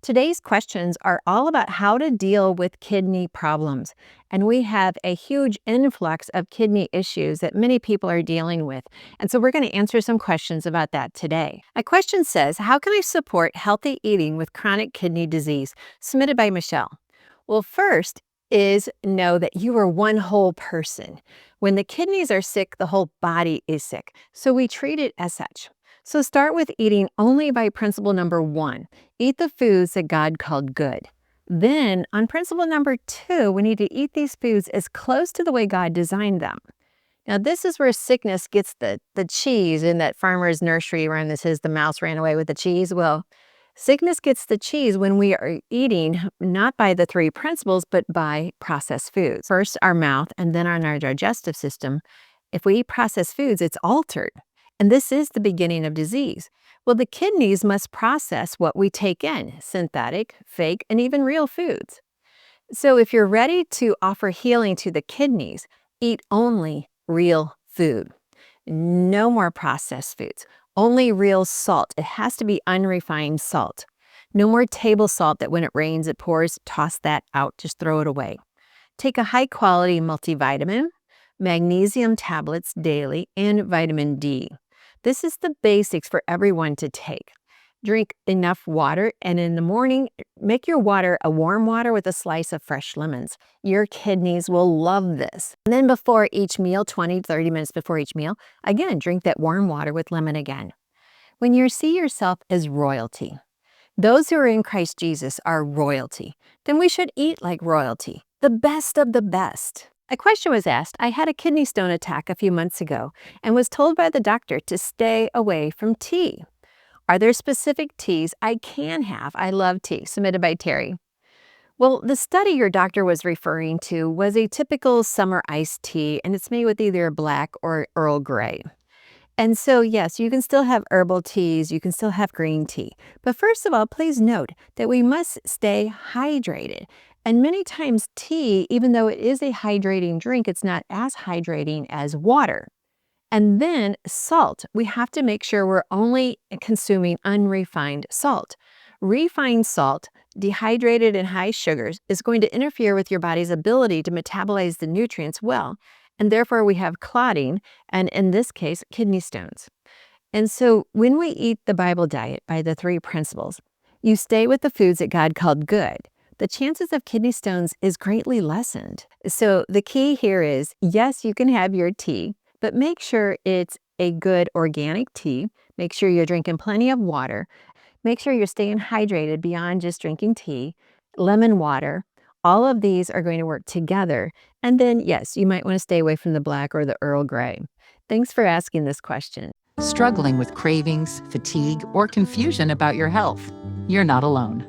Today's questions are all about how to deal with kidney problems. And we have a huge influx of kidney issues that many people are dealing with. And so we're going to answer some questions about that today. A question says, how can I support healthy eating with chronic kidney disease? Submitted by Michelle. Well, first is know that you are one whole person. When the kidneys are sick, the whole body is sick. So we treat it as such. So start with eating only by principle number 1. Eat the foods that God called good. Then, on principle number 2, we need to eat these foods as close to the way God designed them. Now, this is where sickness gets the cheese in that farmer's nursery rhyme that says the mouse ran away with the cheese. Well, sickness gets the cheese when we are eating not by the 3 principles, but by processed foods. First, our mouth, and then on our digestive system. If we eat processed foods, it's altered. And this is the beginning of disease. Well, the kidneys must process what we take in, synthetic, fake, and even real foods. So if you're ready to offer healing to the kidneys, eat only real food. No more processed foods. Only real salt. It has to be unrefined salt. No more table salt that when it rains, it pours. Toss that out. Just throw it away. Take a high-quality multivitamin, magnesium tablets daily, and vitamin D. This is the basics for everyone to take. Drink enough water, and in the morning, make your water a warm water with a slice of fresh lemons. Your kidneys will love this. And then before each meal, 20 to 30 minutes before each meal, again, drink that warm water with lemon again. When you see yourself as royalty, those who are in Christ Jesus are royalty, then we should eat like royalty, the best of the best. A question was asked. I had a kidney stone attack a few months ago and was told by the doctor to stay away from tea. Are there specific teas I can have? I love tea. Submitted by Terry. Well, the study your doctor was referring to was a typical summer iced tea, and it's made with either black or Earl Grey. And so, yes, you can still have herbal teas, you can still have green tea. But first of all, please note that we must stay hydrated. And many times tea, even though it is a hydrating drink, it's not as hydrating as water. And then salt. We have to make sure we're only consuming unrefined salt. Refined salt, dehydrated and high sugars, is going to interfere with your body's ability to metabolize the nutrients well. And therefore we have clotting, and in this case, kidney stones. And so when we eat the Bible diet by the 3 principles, you stay with the foods that God called good. The chances of kidney stones is greatly lessened. So the key here is, yes, you can have your tea, but make sure it's a good organic tea. Make sure you're drinking plenty of water. Make sure you're staying hydrated beyond just drinking tea, lemon water. All of these are going to work together. And then, yes, you might want to stay away from the black or the Earl Grey. Thanks for asking this question. Struggling with cravings, fatigue, or confusion about your health? You're not alone.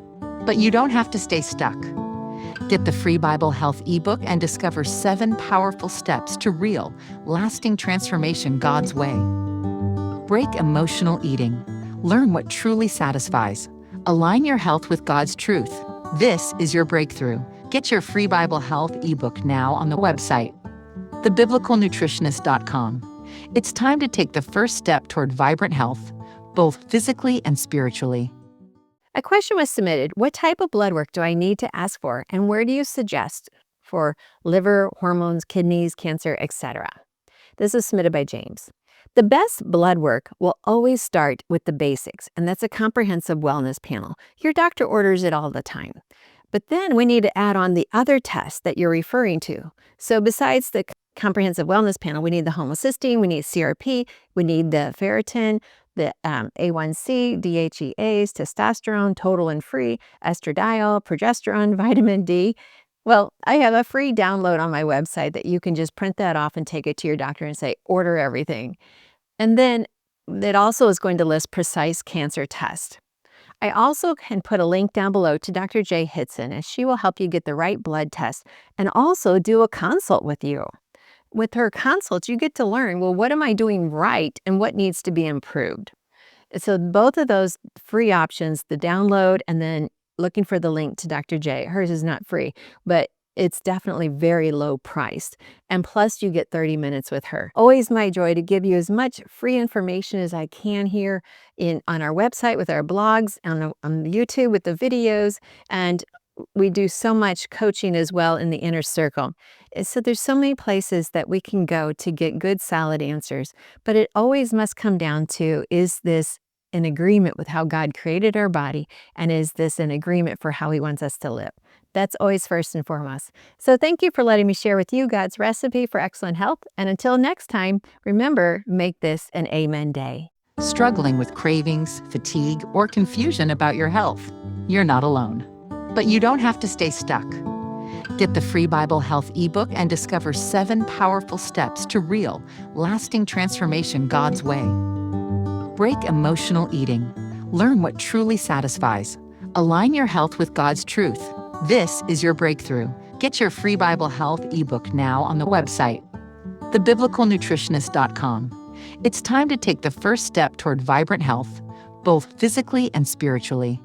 But you don't have to stay stuck. Get the free Bible Health ebook and discover 7 powerful steps to real, lasting transformation God's way. Break emotional eating. Learn what truly satisfies. Align your health with God's truth. This is your breakthrough. Get your free Bible Health ebook now on the website, thebiblicalnutritionist.com. It's time to take the first step toward vibrant health, both physically and spiritually. A question was submitted. What type of blood work do I need to ask for, and where do you suggest for liver, hormones, kidneys, cancer, etc.? This is submitted by James. The best blood work will always start with the basics, and that's a comprehensive wellness panel. Your doctor orders it all the time. But then we need to add on the other tests that you're referring to. So besides the comprehensive wellness panel, we need the homocysteine, we need CRP, we need the ferritin, the A1C, DHEAs, testosterone, total and free, estradiol, progesterone, vitamin D. Well, I have a free download on my website that you can just print that off and take it to your doctor and say, order everything. And then it also is going to list precise cancer tests. I also can put a link down below to Dr. Jay Hitson, and she will help you get the right blood test and also do a consult with you. With her consults, you get to learn, well, what am I doing right and what needs to be improved? So both of those free options, the download and then looking for the link to Dr. J. Hers is not free, but it's definitely very low priced. And plus, you get 30 minutes with her. Always my joy to give you as much free information as I can here on our website with our blogs, on YouTube with the videos, and we do so much coaching as well in the inner circle. So there's so many places that we can go to get good, solid answers. But it always must come down to, is this in agreement with how God created our body? And is this an agreement for how He wants us to live? That's always first and foremost. So thank you for letting me share with you God's recipe for excellent health. And until next time, remember, make this an Amen day. Struggling with cravings, fatigue, or confusion about your health? You're not alone. But you don't have to stay stuck. Get the free Bible Health ebook and discover 7 powerful steps to real, lasting transformation God's way. Break emotional eating. Learn what truly satisfies. Align your health with God's truth. This is your breakthrough. Get your free Bible Health ebook now on the website, thebiblicalnutritionist.com. It's time to take the first step toward vibrant health, both physically and spiritually.